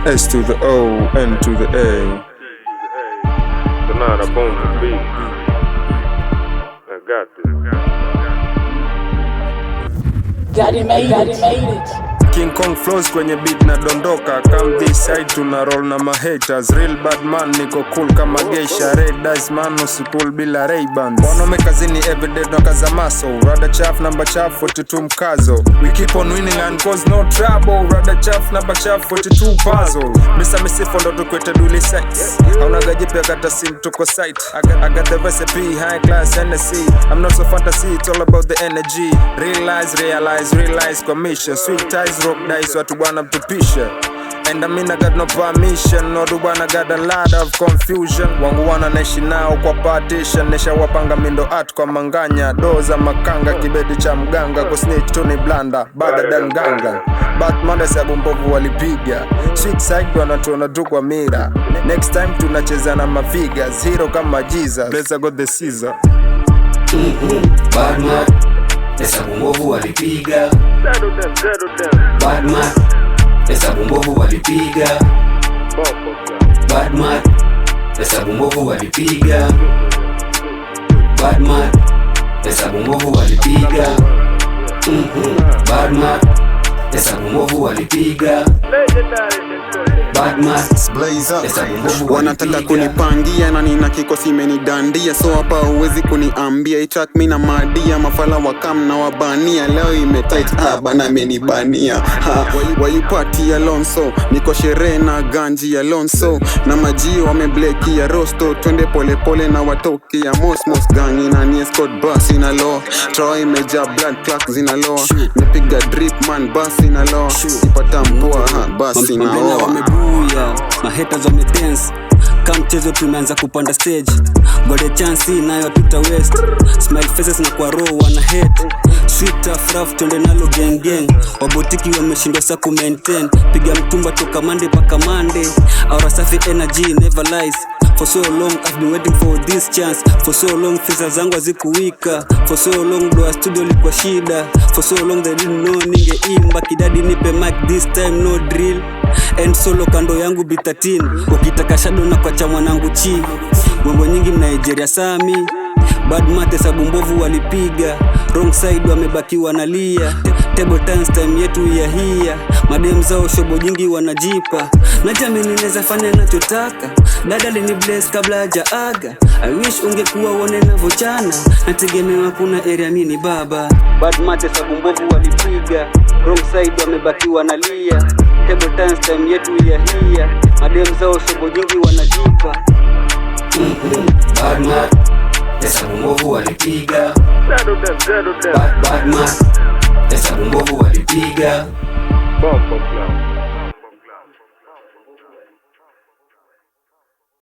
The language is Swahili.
S to the O, N to the A. Sonata Bones and Beats. I got this. Got it made it. King Kong flows kwenye beat na dondoka. Come this side tuna roll na mahaters. Real bad man niko cool kama geisha. Red dice man usikul bila Ray-Bans. Wanaume kazini everyday tunakaza muscle. Rada chaf namba chaf 42 mkazo. We keep on winning and cause no trouble. Rada chaf namba chaf 42 puzzle. Mr. Misifo ndo tukwete duli sites. Hauna gajipe kata sim tuko site. I got the recipe, high class NSC. I'm not so fantasy, it's all about the energy. Realize commission. Sweet ties, rock dice, watu bwana mtupisha. And I mean I got no permission. No do bwana got a lot of confusion. Wangu wana naishi nao kwa partition. Nesha wapanga mindo art kwa manganya. Doza makanga kibedi cha mganga. Kusnitch tuni blanda, bada dan ganga. Batman sabu mbovu walipiga. Sweet side wanatuona tu kwa mira. Next time tunacheza na mafigas. Hero kama Jesus, bless I got the Caesar. Batman hesabu mbovu walipiga. Batman hesabu mbovu walipiga. Batman hesabu mbovu walipiga. Batman hesabu mbovu walipiga. Batman hesabu mbovu walipiga. Wanataka kunipangia na nina kikosi imenidandia. So hapa huwezi kuniambia itrack mina madia. Mafala wakam na wabania. Leo imetight bana imenibania. Why you party Alonso? Niko sherehe na ganji Alonso. Na majio wamebleki ya rosto. Twende pole pole na watoki ya Mosmos gangi na ni escort bus inaloa. Troy meja blood clock zinaloa. Nipiga drip man bus inaloa. Ipata mpoa bus inaoa. Mahaters wametense. Kama mchezo tumeanza kupanda stage. Gode chance nayo tuta west. Smile faces na kwa row wana hate. Sweet rough twende nalo gang gang. Wabotiki wameshindwa sa ku maintain. Piga mtumba toka Monday paka Monday. Our safi energy never lies. For so long I've been waiting for this chance. For so long fisa zangu hazikuwika. For so long doa studio likuwa shida. For so long they didn't know ningeimba. Kidadi nipe mic this time no drill. And solo kando yangu B13. Ukitaka shadow na kwa cha mwanangu chi. Mambo nyingi mnaijeria sami. Batman hesabu mbovu walipiga. Wrong side wamebaki wanalia. Table dance time yetu ya hia. Madem zao shobo nyingi wanajipa. Na jamii ninaweza fanya ninachotaka. Dada lini bless kabla hajaaga. I wish ungekuwa uone ninavyochana. Nategemewa kuna area mini baba. Batman hesabu mbovu walipiga. Wrong side wamebaki wanalia. Table dance time yetu ya hia. Madem zao shobo nyingi wanajipa. Batman hesabu mbovu walipiga. Batman hesabu mbovu walipiga.